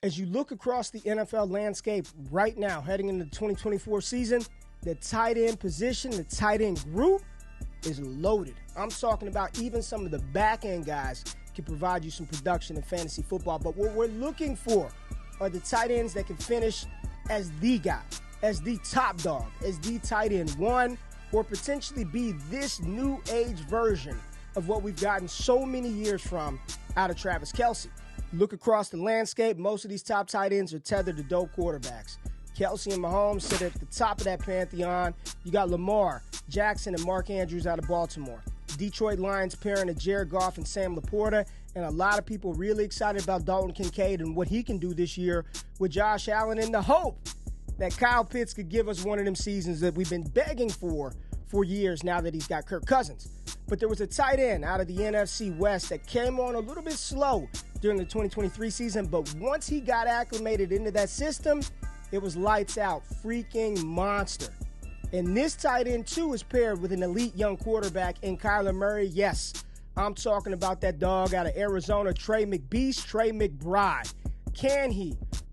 As you look across the NFL landscape right now, heading into the 2024 season, the tight end position, the tight end group is loaded. I'm talking about even some of the back end guys can provide you some production in fantasy football. But what we're looking for are the tight ends that can finish as the guy, as the top dog, as the tight end one, or potentially be this new age version of what we've gotten so many years from out of Travis Kelce. Look across the landscape, most of these top tight ends are tethered to dope quarterbacks. Kelce and Mahomes sit at the top of that pantheon. You got Lamar, Jackson, and Mark Andrews out of Baltimore. Detroit Lions pairing of Jared Goff and Sam Laporta, and a lot of people really excited about Dalton Kincaid and what he can do this year with Josh Allen, in the hope that Kyle Pitts could give us one of them seasons that we've been begging for years now that he's got Kirk Cousins. But there was a tight end out of the NFC West that came on a little bit slow during the 2023 season, but once he got acclimated into that system, it was lights out, freaking monster. And this tight end, too, is paired with an elite young quarterback in Kyler Murray. Yes, I'm talking about that dog out of Arizona, Trey McBride.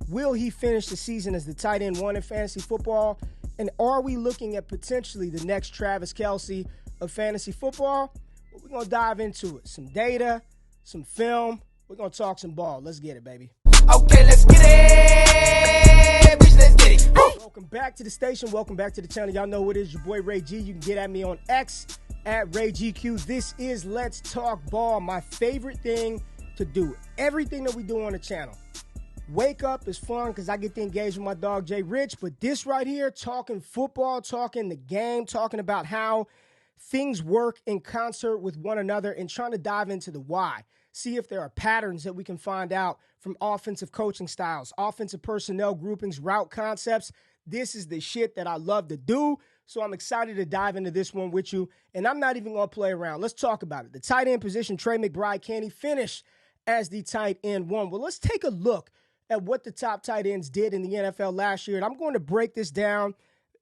Will he finish the season as the tight end one in fantasy football? And are we looking at potentially the next Travis Kelce of fantasy football? Well, we're going to dive into it. Some data, some film. We're going to talk some ball. Let's get it, baby. Okay, let's get it. Bitch, let's get it. Welcome back to the station. Welcome back to the channel. Y'all know who it is. Your boy Ray G. You can get at me on X at RayGQ. This is Let's Talk Ball, my favorite thing to do. Everything that we do on the channel. Wake up is fun because I get to engage with my dog Jay Rich, but this right here, talking football, talking the game, talking about how things work in concert with one another and trying to dive into the why. See if there are patterns that we can find out from offensive coaching styles, offensive personnel groupings, route concepts. This is the shit that I love to do, so I'm excited to dive into this one with you, and I'm not even going to play around. Let's talk about it. The tight end position, Trey McBride, can he finish as the tight end one? Well, let's take a look at what the top tight ends did in the NFL last year, and I'm going to break this down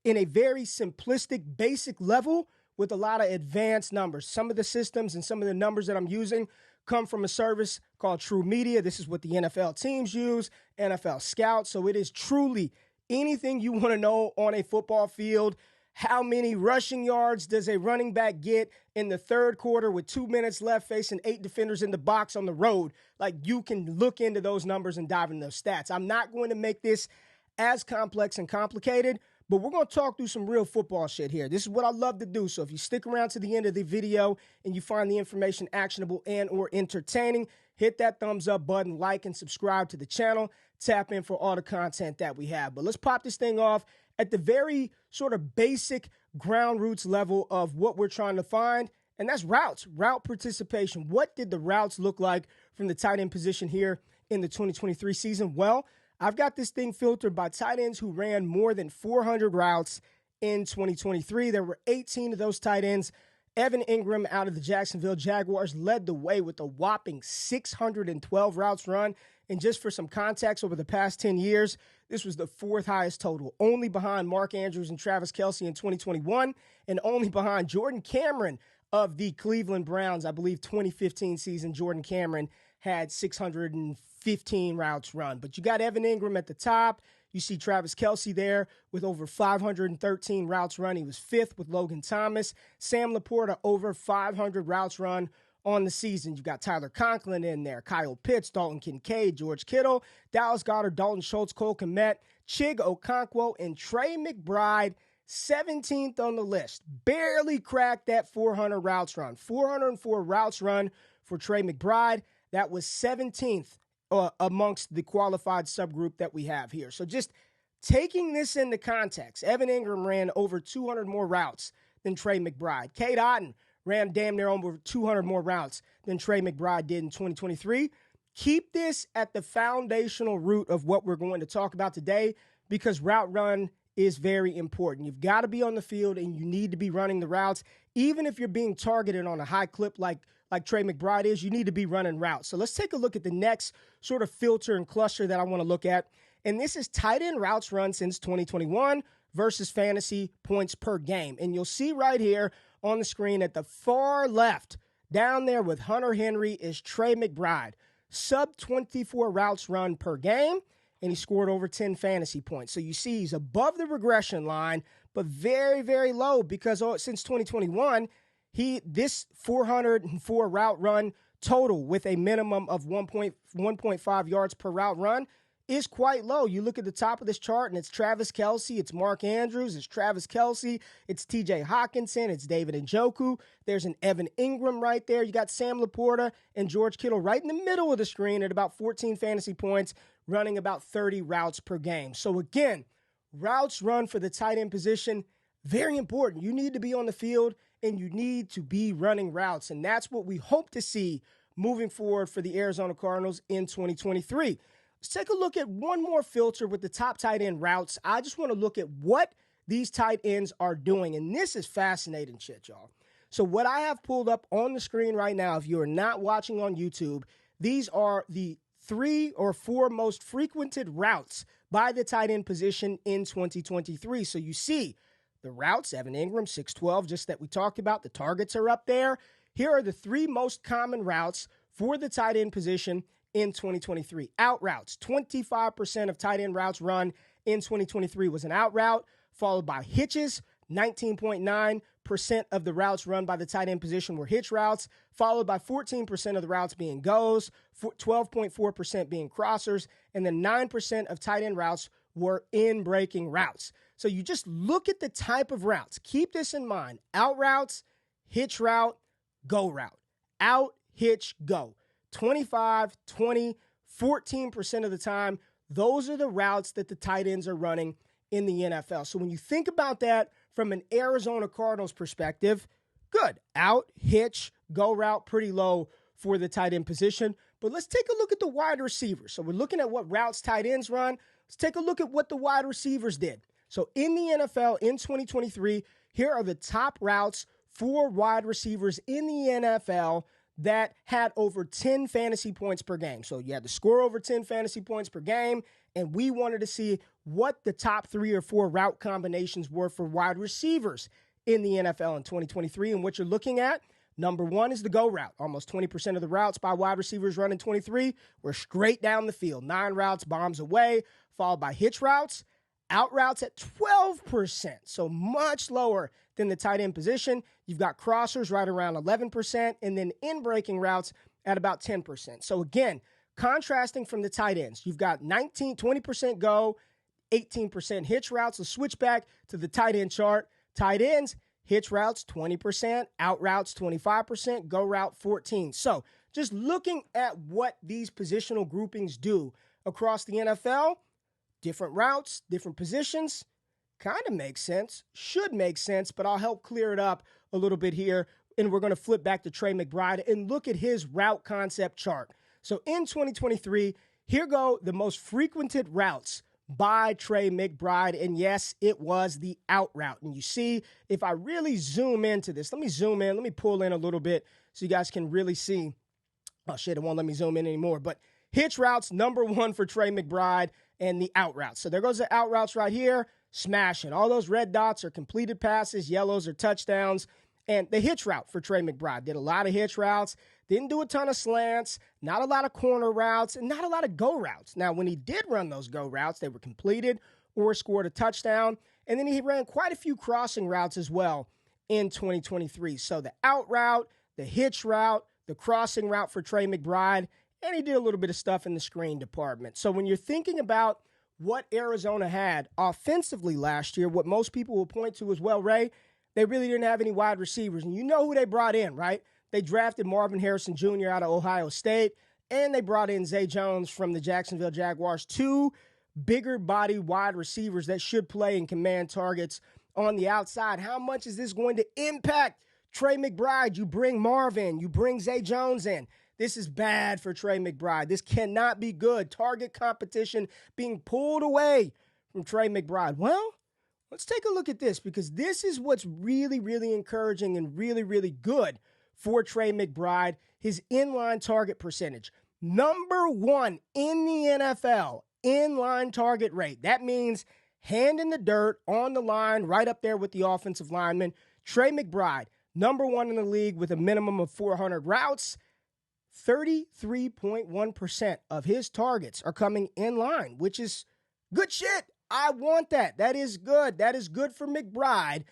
in a very simplistic, basic level with a lot of advanced numbers. Some of the systems and some of the numbers that I'm using come from a service called True Media. This is what the NFL teams use, NFL Scout. So it is truly anything you want to know on a football field. How many rushing yards does a running back get in the third quarter with 2 minutes left facing 8 defenders in the box on the road? Like, you can look into those numbers and dive into those stats. I'm not going to make this as complex and complicated, but we're going to talk through some real football shit here. This is what I love to do. So if you stick around to the end of the video and you find the information actionable and or entertaining, hit that thumbs up button, like and subscribe to the channel. Tap in for all the content that we have. But let's pop this thing off at the very sort of basic ground roots level of what we're trying to find, and that's routes, route participation. What did the routes look like from the tight end position here in the 2023 season? Well, I've got this thing filtered by tight ends who ran more than 400 routes in 2023. There were 18 of those tight ends. Evan Ingram out of the Jacksonville Jaguars led the way with a whopping 612 routes run. And just for some context, over the past 10 years, this was the fourth highest total, only behind Mark Andrews and Travis Kelce in 2021, and only behind Jordan Cameron of the Cleveland Browns. I believe 2015 season, Jordan Cameron had 615 routes run. But you got Evan Ingram at the top. You see Travis Kelce there with over 513 routes run. He was fifth with Logan Thomas. Sam Laporta over 500 routes run on the season. You've got Tyler Conklin in there, Kyle Pitts, Dalton Kincaid, George Kittle, Dallas Goedert, Dalton Schultz, Cole Kmet, Chig Okonkwo, and Trey McBride, 17th on the list. Barely cracked that 400 routes run. 404 routes run for Trey McBride. That was 17th amongst the qualified subgroup that we have here. So just taking this into context, Evan Ingram ran over 200 more routes than Trey McBride. Cade Otton ran damn near over 200 more routes than Trey McBride did in 2023. Keep this at the foundational root of what we're going to talk about today, because route run is very important. You've got to be on the field and you need to be running the routes. Even if you're being targeted on a high clip like Trey McBride is, you need to be running routes. So let's take a look at the next sort of filter and cluster that I want to look at. And this is tight end routes run since 2021 versus fantasy points per game. And you'll see right here on the screen at the far left, down there with Hunter Henry, is Trey McBride. Sub 24 routes run per game. and he scored over 10 fantasy points. So you see he's above the regression line, but very, very low because since 2021, this 404 route run total with a minimum of 1.5 yards per route run is quite low. You look at the top of this chart, and it's Travis Kelce, it's Mark Andrews, it's Travis Kelce, it's TJ Hawkinson, it's David Njoku. There's an Evan Ingram right there. You got Sam Laporta and George Kittle right in the middle of the screen at about 14 fantasy points, running about 30 routes per game. So again, routes run for the tight end position, very important. You need to be on the field, and you need to be running routes, and that's what we hope to see moving forward for the Arizona Cardinals in 2023. Let's take a look at one more filter with the top tight end routes. I just want to look at what these tight ends are doing, and this is fascinating shit, y'all. So what I have pulled up on the screen right now, if you are not watching on YouTube, these are the 3 or 4 most frequented routes by the tight end position in 2023. So you see the routes, Evan Ingram, 612, just that we talked about. The targets are up there. Here are the 3 most common routes for the tight end position in 2023. Out routes, 25% of tight end routes run in 2023 was an out route, followed by hitches. 19.9% of the routes run by the tight end position were hitch routes, followed by 14% of the routes being goes, 12.4% being crossers, and then 9% of tight end routes were in-breaking routes. So you just look at the type of routes. Keep this in mind. Out routes, hitch route, go route. Out, hitch, go. 25, 20, 14% of the time, those are the routes that the tight ends are running in the NFL. So when you think about that from an Arizona Cardinals perspective, good. Out, hitch, go route, pretty low for the tight end position. But let's take a look at the wide receivers. So we're looking at what routes tight ends run. Let's take a look at what the wide receivers did. So in the NFL in 2023, here are the top routes for wide receivers in the NFL that had over 10 fantasy points per game. So you had to score over 10 fantasy points per game, and we wanted to see what the top 3 or 4 route combinations were for wide receivers in the NFL in 2023. And what you're looking at, number 1 is the go route. Almost 20% of the routes by wide receivers run in 23 were straight down the field. 9 routes, bombs away, followed by hitch routes. Out routes at 12%, so much lower than the tight end position. You've got crossers right around 11%, and then in-breaking routes at about 10%. So again, contrasting from the tight ends, you've got 20% go, 18% hitch routes. Let's switch back to the tight end chart. Tight ends, hitch routes 20%, out routes 25%, go route 14%. So just looking at what these positional groupings do across the NFL, different routes, different positions, kind of makes sense, should make sense, but I'll help clear it up a little bit here, and we're going to flip back to Trey McBride and look at his route concept chart. So in 2023, here go the most frequented routes by Trey McBride, and yes, it was the out route. And you see, if I really zoom into this, let me zoom in, let me pull in a little bit so you guys can really see. Oh shit, it won't let me zoom in anymore, but hitch routes, number 1 for Trey McBride, and the out routes. So there goes the out routes right here, smashing. All those red dots are completed passes, yellows are touchdowns. And the hitch route for Trey McBride, did a lot of hitch routes, didn't do a ton of slants, not a lot of corner routes, and not a lot of go routes. Now, when he did run those go routes, they were completed or scored a touchdown. And then he ran quite a few crossing routes as well in 2023. So the out route, the hitch route, the crossing route for Trey McBride, and he did a little bit of stuff in the screen department. So when you're thinking about what Arizona had offensively last year, what most people will point to as well, Ray, they really didn't have any wide receivers. And you know who they brought in, right? They drafted Marvin Harrison Jr. out of Ohio State, and they brought in Zay Jones from the Jacksonville Jaguars, 2 bigger body wide receivers that should play and command targets on the outside. How much is this going to impact Trey McBride? You bring Marvin, you bring Zay Jones in. This is bad for Trey McBride. This cannot be good. Target competition being pulled away from Trey McBride. Well, let's take a look at this, because this is what's really, really encouraging and really, really good for Trey McBride. His inline target percentage. Number 1 in the NFL, inline target rate. That means hand in the dirt, on the line, right up there with the offensive lineman. Trey McBride, number 1 in the league with a minimum of 400 routes. 33.1% of his targets are coming in line, which is good shit. I want that. That is good. That is good for McBride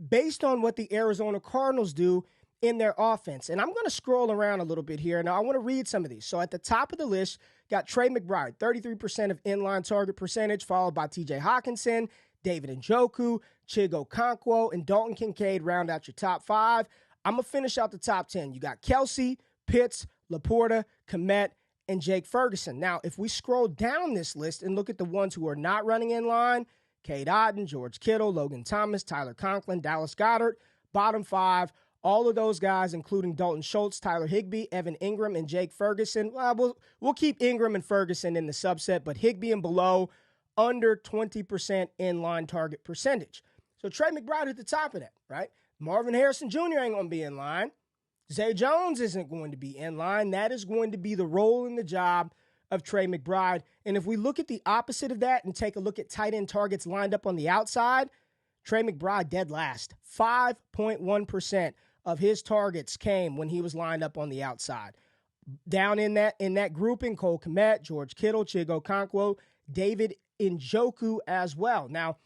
based on what the Arizona Cardinals do in their offense. And I'm going to scroll around a little bit here. Now, I want to read some of these. So at the top of the list, got Trey McBride, 33% of inline target percentage, followed by TJ Hawkinson, David Njoku, Chigo Okonkwo, and Dalton Kincaid round out your top 5. I'm going to finish out the top 10. You got Kelce, Pitts, Laporta, Kmet, and Jake Ferguson. Now, if we scroll down this list and look at the ones who are not running in line, Cade Otton, George Kittle, Logan Thomas, Tyler Conklin, Dallas Goedert, bottom 5, all of those guys, including Dalton Schultz, Tyler Higbee, Evan Ingram, and Jake Ferguson. We'll keep Ingram and Ferguson in the subset, but Higbee and below, under 20% in-line target percentage. So Trey McBride at the top of that, right? Marvin Harrison Jr. ain't going to be in line. Zay Jones isn't going to be in line. That is going to be the role in the job of Trey McBride. And if we look at the opposite of that and take a look at tight end targets lined up on the outside, Trey McBride dead last. 5.1% of his targets came when he was lined up on the outside. Down in that grouping, Cole Kmet, George Kittle, Chigo Okonkwo, David Njoku as well. Now,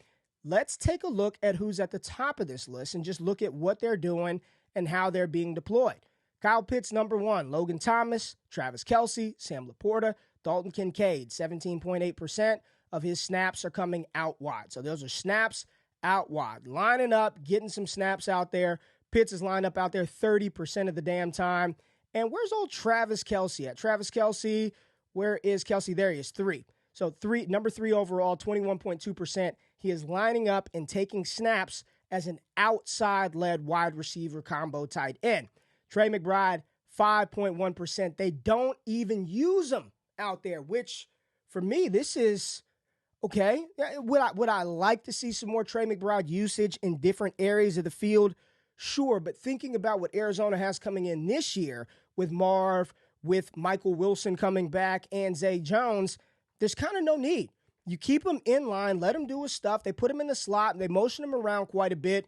let's take a look at who's at the top of this list and just look at what they're doing and how they're being deployed. Kyle Pitts, number 1. Logan Thomas, Travis Kelce, Sam Laporta, Dalton Kincaid. 17.8% of his snaps are coming out wide. So those are snaps out wide. Lining up, getting some snaps out there. Pitts is lined up out there 30% of the damn time. And where's old Travis Kelce at? Travis Kelce, where is Kelce? There he is, 3. So number 3 overall, 21.2%. He is lining up and taking snaps as an outside-led wide receiver combo tight end. Trey McBride, 5.1%. They don't even use him out there, which for me, this is okay. Would I like to see some more Trey McBride usage in different areas of the field? Sure, but thinking about what Arizona has coming in this year with Marv, with Michael Wilson coming back, and Zay Jones, there's kind of no need. You keep him in line, let him do his stuff. They put him in the slot, and they motion him around quite a bit.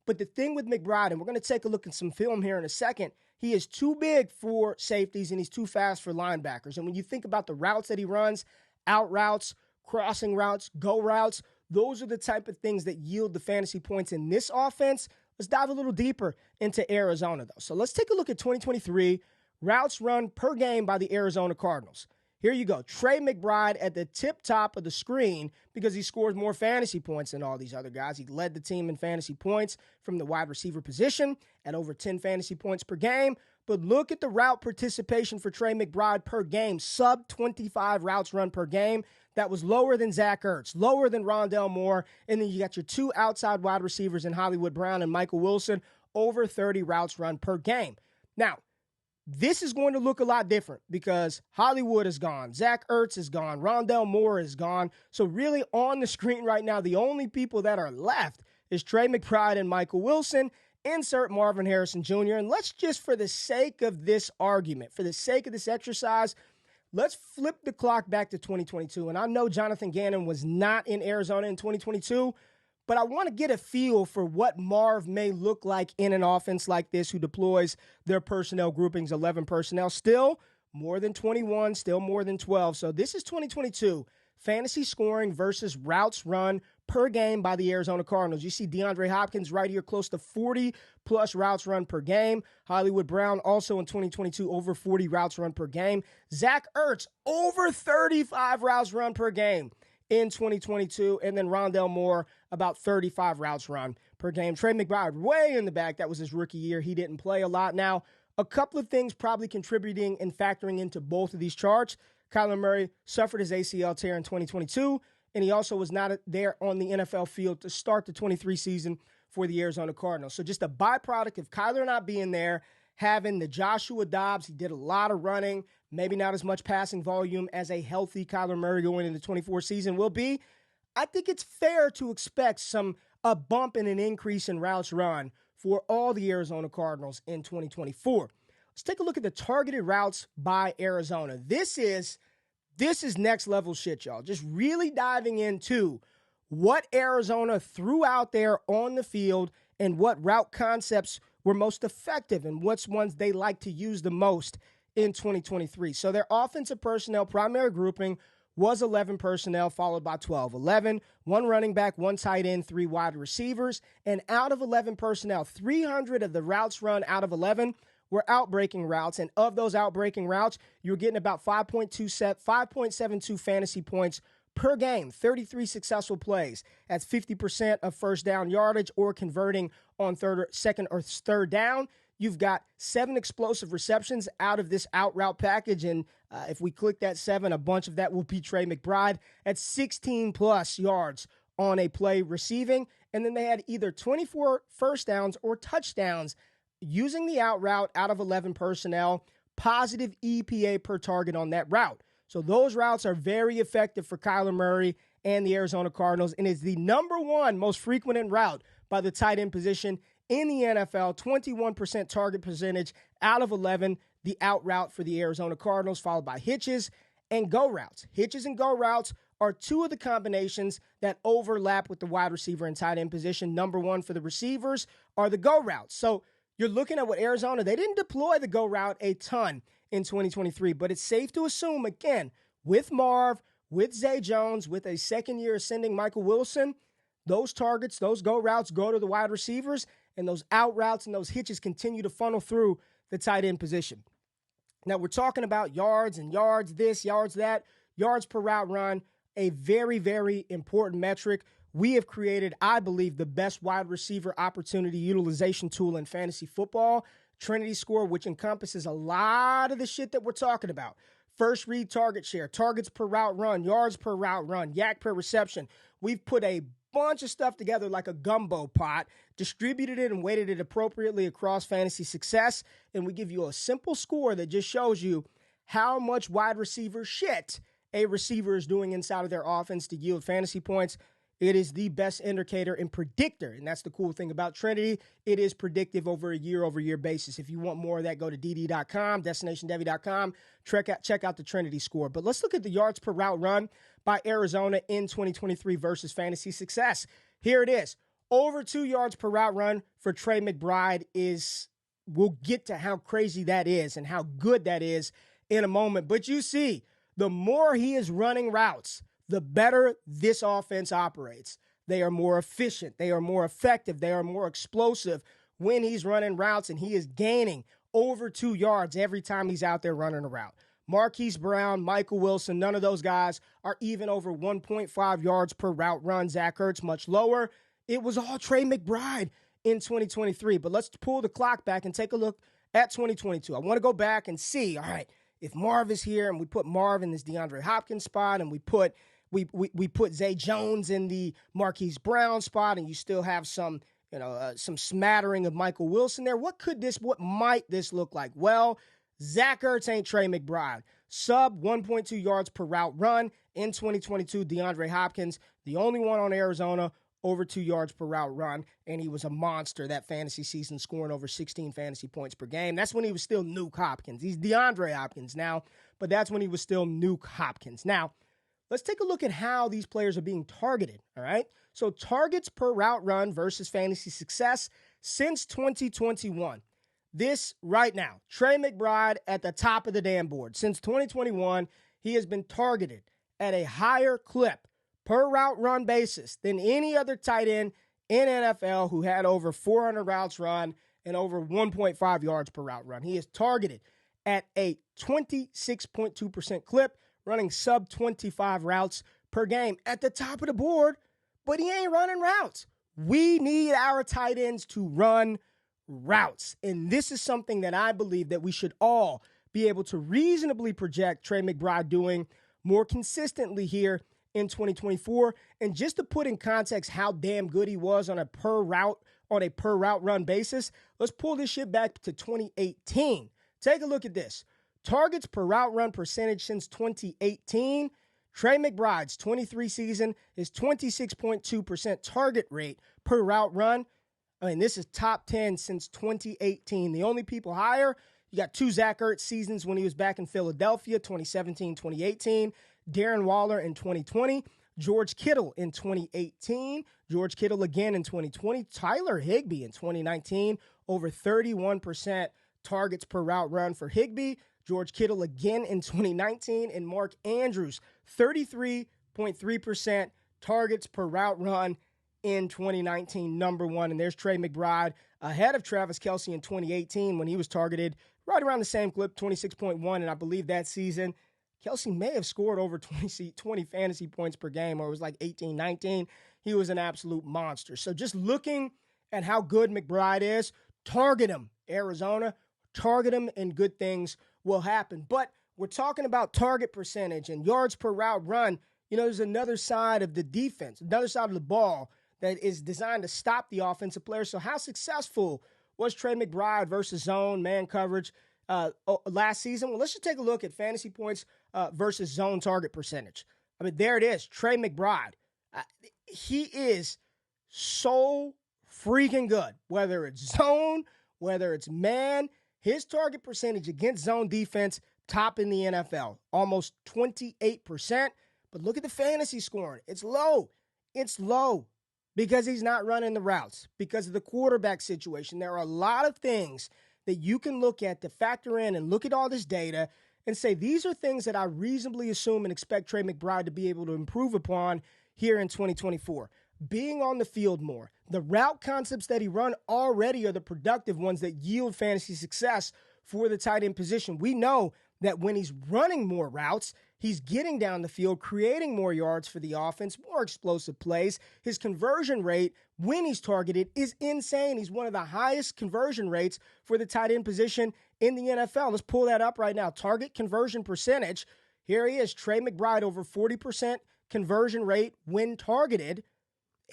But the thing with McBride, and we're going to take a look at some film here in a second, he is too big for safeties, and he's too fast for linebackers. And when you think about the routes that he runs, out routes, crossing routes, go routes, those are the type of things that yield the fantasy points in this offense. Let's dive a little deeper into Arizona, though. So let's take a look at 2023 routes run per game by the Arizona Cardinals. Here you go. Trey McBride at the tip top of the screen because he scores more fantasy points than all these other guys. He led the team in fantasy points from the wide receiver position at over 10 fantasy points per game. But look at the route participation for Trey McBride per game. Sub 25 routes run per game. That was lower than Zach Ertz, lower than Rondale Moore. And then you got your 2 outside wide receivers in Hollywood Brown and Michael Wilson, over 30 routes run per game. Now, this is going to look a lot different because Hollywood is gone. Zach Ertz is gone. Rondale Moore is gone. So really on the screen right now, the only people that are left is Trey McBride and Michael Wilson. Insert Marvin Harrison Jr. And let's just, for the sake of this argument, for the sake of this exercise, let's flip the clock back to 2022. And I know Jonathan Gannon was not in Arizona in 2022, but I want to get a feel for what Marv may look like in an offense like this who deploys their personnel groupings, 11 personnel, still more than 21, still more than 12. So this is 2022, fantasy scoring versus routes run per game by the Arizona Cardinals. You see DeAndre Hopkins right here, close to 40-plus routes run per game. Hollywood Brown also in 2022, over 40 routes run per game. Zach Ertz, over 35 routes run per game in 2022, and then Rondale Moore, about 35 routes run per game. Trey McBride, way in the back. That was his rookie year. He didn't play a lot. Now, a couple of things probably contributing and factoring into both of these charts. Kyler Murray suffered his ACL tear in 2022, and he also was not there on the NFL field to start the 23 season for the Arizona Cardinals. So just a byproduct of Kyler not being there, having the Joshua Dobbs, he did a lot of running, maybe not as much passing volume as a healthy Kyler Murray going into the 24 season will be. I think it's fair to expect a bump and an increase in routes run for all the Arizona Cardinals in 2024. Let's take a look at the targeted routes by Arizona. This is next level shit, y'all. Just really diving into what Arizona threw out there on the field and what route concepts were most effective and what's ones they like to use the most in 2023. So their offensive personnel primary grouping was 11 personnel, followed by 12. 11, one running back, one tight end, 3 wide receivers. And out of 11 personnel, 300 of the routes run out of 11 were outbreaking routes. And of those outbreaking routes, you're getting about 5.72 fantasy points per game, 33 successful plays. That's 50% of first down yardage or converting on second or third down. You've got 7 explosive receptions out of this out route package. And if we click that 7, a bunch of that will be Trey McBride at 16-plus yards on a play receiving. And then they had either 24 first downs or touchdowns using the out route out of 11 personnel, positive EPA per target on that route. So those routes are very effective for Kyler Murray and the Arizona Cardinals, and is the number 1 most frequent route by the tight end position in the NFL. 21% target percentage out of 11, the out route for the Arizona Cardinals, followed by hitches and go routes. Hitches and go routes are 2 of the combinations that overlap with the wide receiver and tight end position. Number 1 for the receivers are the go routes. So you're looking at what Arizona, they didn't deploy the go route a ton in 2023, but it's safe to assume, again, with Marv, with Zay Jones, with a second-year ascending Michael Wilson, those targets, those go routes go to the wide receivers, and those out routes and those hitches continue to funnel through the tight end position. Now, we're talking about yards and yards this, yards that, yards per route run, a very, very important metric. We have created, I believe, the best wide receiver opportunity utilization tool in fantasy football, Trinity Score, which encompasses a lot of the shit that we're talking about. First read target share, targets per route run, yards per route run, yak per reception. We've put a bunch of stuff together like a gumbo pot, distributed it and weighted it appropriately across fantasy success, and we give you a simple score that just shows you how much wide receiver shit a receiver is doing inside of their offense to yield fantasy points. It is the best indicator and predictor, and that's the cool thing about Trinity. It is predictive over a year-over-year basis. If you want more of that, go to dd.com, destinationdevi.com, check out the Trinity Score. But let's look at the yards per route run by Arizona in 2023 versus fantasy success. Here it is. Over 2 yards per route run for Trey McBride is, we'll get to how crazy that is and how good that is in a moment. But you see, the more he is running routes, the better this offense operates. They are more efficient. They are more effective. They are more explosive when he's running routes, and he is gaining over 2 yards every time he's out there running a route. Marquise Brown, Michael Wilson, none of those guys are even over 1.5 yards per route run. Zach Ertz, much lower. It was all Trey McBride in 2023. But let's pull the clock back and take a look at 2022. I want to go back and see, all right, if Marv is here and we put Marv in this DeAndre Hopkins spot, and we put Zay Jones in the Marquise Brown spot, and you still have some smattering of Michael Wilson there. What might this look like? Well, Zach Ertz ain't Trey McBride. Sub 1.2 yards per route run in 2022. DeAndre Hopkins, the only one on Arizona over 2 yards per route run, and he was a monster that fantasy season, scoring over 16 fantasy points per game. That's when he was still Nuke Hopkins. He's DeAndre Hopkins now, but that's when he was still Nuke Hopkins. Now, let's take a look at how these players are being targeted, all right? So targets per route run versus fantasy success since 2021. This right now, Trey McBride at the top of the damn board. Since 2021, he has been targeted at a higher clip per route run basis than any other tight end in NFL who had over 400 routes run and over 1.5 yards per route run. He is targeted at a 26.2% clip, running sub 25 routes per game at the top of the board, but he ain't running routes. We need our tight ends to run routes. And this is something that I believe that we should all be able to reasonably project Trey McBride doing more consistently here in 2024. And just to put in context how damn good he was on a per route run basis, let's pull this shit back to 2018. Take a look at this. Targets per route run percentage since 2018. Trey McBride's 23 season is 26.2% target rate per route run. I mean, this is top 10 since 2018. The only people higher, you got 2 Zach Ertz seasons when he was back in Philadelphia, 2017, 2018. Darren Waller in 2020. George Kittle in 2018. George Kittle again in 2020. Tyler Higbee in 2019. Over 31% targets per route run for Higbee. George Kittle again in 2019, and Mark Andrews, 33.3% targets per route run in 2019, number one. And there's Trey McBride ahead of Travis Kelce in 2018 when he was targeted right around the same clip, 26.1. And I believe that season, Kelce may have scored over 20 fantasy points per game, or it was like 18, 19. He was an absolute monster. So just looking at how good McBride is, target him, Arizona. Target him and good things will happen. But we're talking about target percentage and yards per route run. You know, there's another side of the defense, another side of the ball that is designed to stop the offensive players. So how successful was Trey McBride versus zone man coverage last season? Well, let's just take a look at fantasy points versus zone target percentage. I mean, there it is, Trey McBride. He is so freaking good, whether it's zone, whether it's man. His target percentage against zone defense, top in the NFL, almost 28%. But look at the fantasy scoring. It's low. It's low because he's not running the routes, because of the quarterback situation. There are a lot of things that you can look at to factor in and look at all this data and say, these are things that I reasonably assume and expect Trey McBride to be able to improve upon here in 2024. Being on the field more. The route concepts that he run already are the productive ones that yield fantasy success for the tight end position. We know that when he's running more routes, he's getting down the field, creating more yards for the offense, more explosive plays. His conversion rate when he's targeted is insane. He's one of the highest conversion rates for the tight end position in the NFL. Let's pull that up right now. Target conversion percentage. Here he is, Trey McBride, over 40% conversion rate when targeted.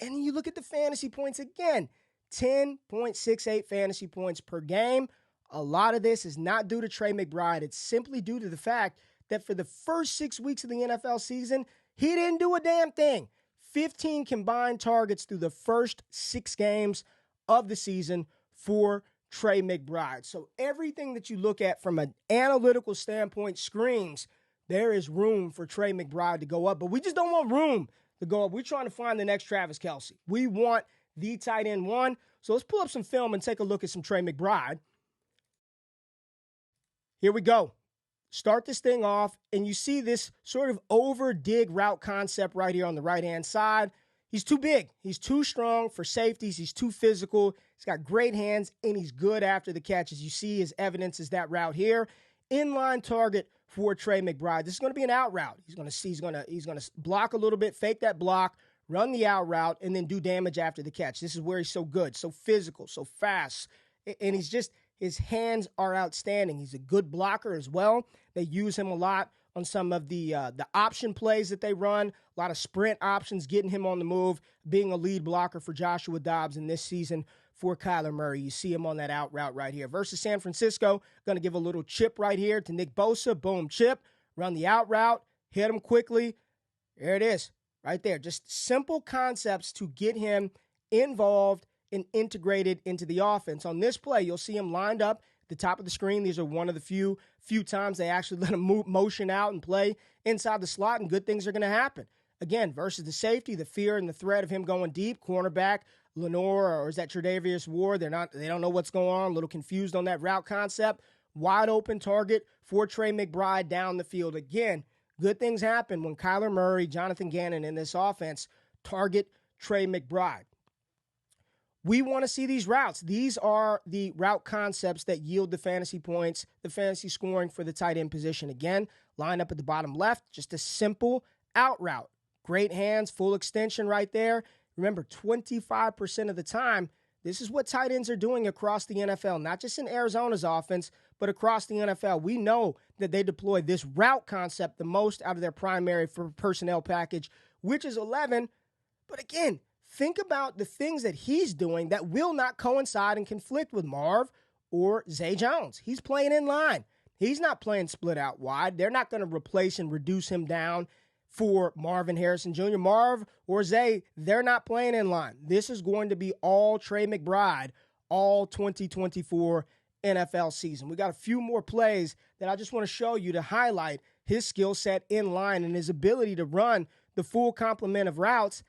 And you look at the fantasy points again, 10.68 fantasy points per game. A lot of this is not due to Trey McBride. It's simply due to the fact that for the first 6 weeks of the NFL season, he didn't do a damn thing. 15 combined targets through the first 6 games of the season for Trey McBride. So everything that you look at from an analytical standpoint screams there is room for Trey McBride to go up, but we just don't want room to go up. We're trying to find the next Travis Kelce. We want the tight end one. So let's pull up some film and take a look at some Trey McBride. Here we go. Start this thing off, and you see this sort of over-dig route concept right here on the right-hand side. He's too big. He's too strong for safeties. He's too physical. He's got great hands, and he's good after the catch. As you see, his evidence is that route here. Inline target for Trey McBride. This is going to be an out route. He's going to block a little bit, fake that block, run the out route, and then do damage after the catch. This is where he's so good, so physical, so fast, and his hands are outstanding. He's a good blocker as well. They use him a lot on some of the option plays that they run, a lot of sprint options, getting him on the move, being a lead blocker for Joshua Dobbs in this season for Kyler Murray. You see him on that out route right here. Versus San Francisco, going to give a little chip right here to Nick Bosa. Boom, chip. Run the out route. Hit him quickly. There it is right there. Just simple concepts to get him involved and integrated into the offense. On this play, you'll see him lined up at the top of the screen. These are one of the few times they actually let him motion out and play inside the slot, and good things are going to happen. Again, versus the safety, the fear and the threat of him going deep, cornerback, Lenore, or is that Tre'Davious Ward? They don't know what's going on, a little confused on that route concept. Wide open target for Trey McBride down the field. Again, good things happen when Kyler Murray, Jonathan Gannon in this offense target Trey McBride. We want to see these routes. These are the route concepts that yield the fantasy points, the fantasy scoring for the tight end position. Again, line up at the bottom left, just a simple out route. Great hands, full extension right there. Remember, 25% of the time, this is what tight ends are doing across the NFL, not just in Arizona's offense, but across the NFL. We know that they deploy this route concept the most out of their primary for personnel package, which is 11. But again, think about the things that he's doing that will not coincide and conflict with Marv or Zay Jones. He's playing in line. He's not playing split out wide. They're not going to replace and reduce him down for Marvin Harrison Jr. Marv or Zay, they're not playing in line. This is going to be all Trey McBride, all 2024 NFL season. We got a few more plays that I just want to show you to highlight his skill set in line and his ability to run the full complement of routes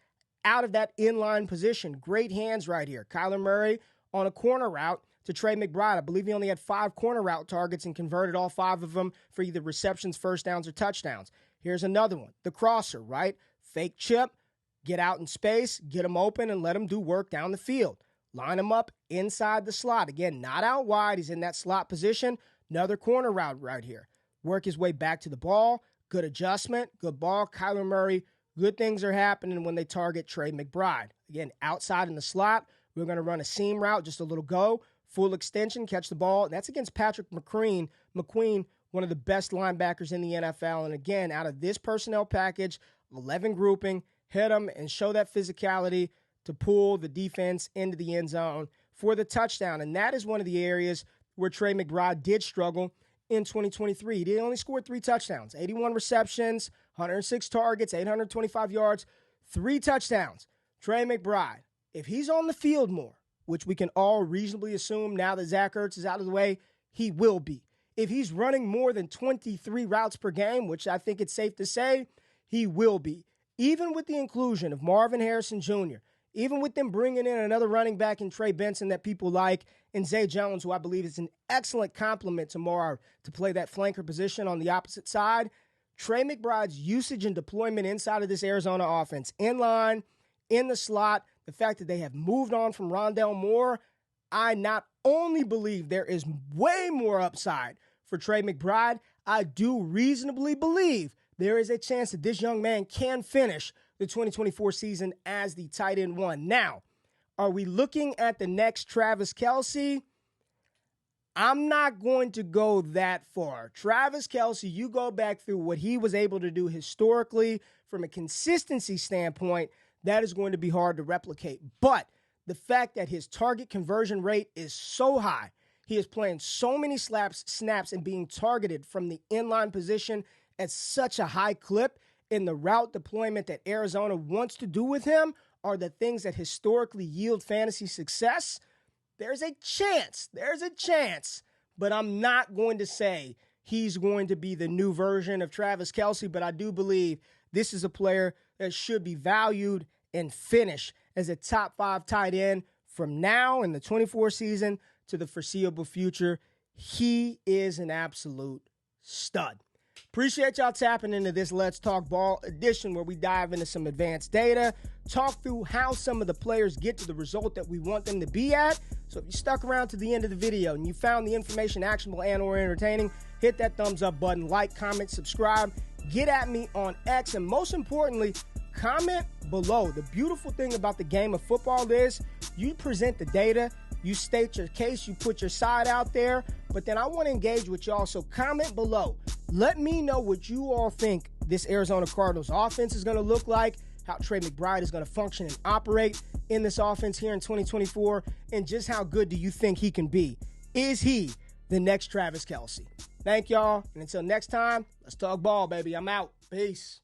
out of that inline position. Great hands right here. Kyler Murray on a corner route to Trey McBride. I believe he only had 5 corner route targets and converted all 5 of them for either receptions, first downs, or touchdowns. Here's another one. The crosser, right? Fake chip, get out in space, get him open, and let him do work down the field. Line him up inside the slot. Again, not out wide. He's in that slot position. Another corner route right here. Work his way back to the ball. Good adjustment. Good ball. Kyler Murray. Good things are happening when they target Trey McBride. Again, outside in the slot. We're going to run a seam route, just a little go. Full extension, catch the ball. That's against Patrick McQueen, one of the best linebackers in the NFL. And again, out of this personnel package, 11 grouping, hit them and show that physicality to pull the defense into the end zone for the touchdown. And that is one of the areas where Trey McBride did struggle in 2023. He only scored 3 touchdowns, 81 receptions, 106 targets, 825 yards, 3 touchdowns. Trey McBride, if he's on the field more, which we can all reasonably assume now that Zach Ertz is out of the way, he will be. If he's running more than 23 routes per game, which I think it's safe to say, he will be. Even with the inclusion of Marvin Harrison Jr., even with them bringing in another running back in Trey Benson that people like, and Zay Jones, who I believe is an excellent complement to Marv to play that flanker position on the opposite side, Trey McBride's usage and deployment inside of this Arizona offense, in line, in the slot, the fact that they have moved on from Rondale Moore, I not only believe there is way more upside for Trey McBride, I do reasonably believe there is a chance that this young man can finish the 2024 season as the tight end 1. Now, are we looking at the next Travis Kelce? I'm not going to go that far. Travis Kelce, you go back through what he was able to do historically from a consistency standpoint, that is going to be hard to replicate. But the fact that his target conversion rate is so high, he is playing so many snaps and being targeted from the inline position at such a high clip, in the route deployment that Arizona wants to do with him are the things that historically yield fantasy success. There's a chance, but I'm not going to say he's going to be the new version of Travis Kelce, but I do believe this is a player that should be valued and finish as a top 5 tight end from now in the 24 season to the foreseeable future. He is an absolute stud. Appreciate y'all tapping into this Let's Talk Ball edition where we dive into some advanced data, talk through how some of the players get to the result that we want them to be at. So if you stuck around to the end of the video and you found the information actionable and or entertaining, hit that thumbs up button, like, comment, subscribe, get at me on X, and most importantly, comment below. The beautiful thing about the game of football is you present the data, you state your case, you put your side out there, but then I want to engage with y'all, so comment below. Let me know what you all think this Arizona Cardinals offense is going to look like, how Trey McBride is going to function and operate in this offense here in 2024, and just how good do you think he can be? Is he the next Travis Kelce? Thank y'all, and until next time, let's talk ball, baby. I'm out. Peace.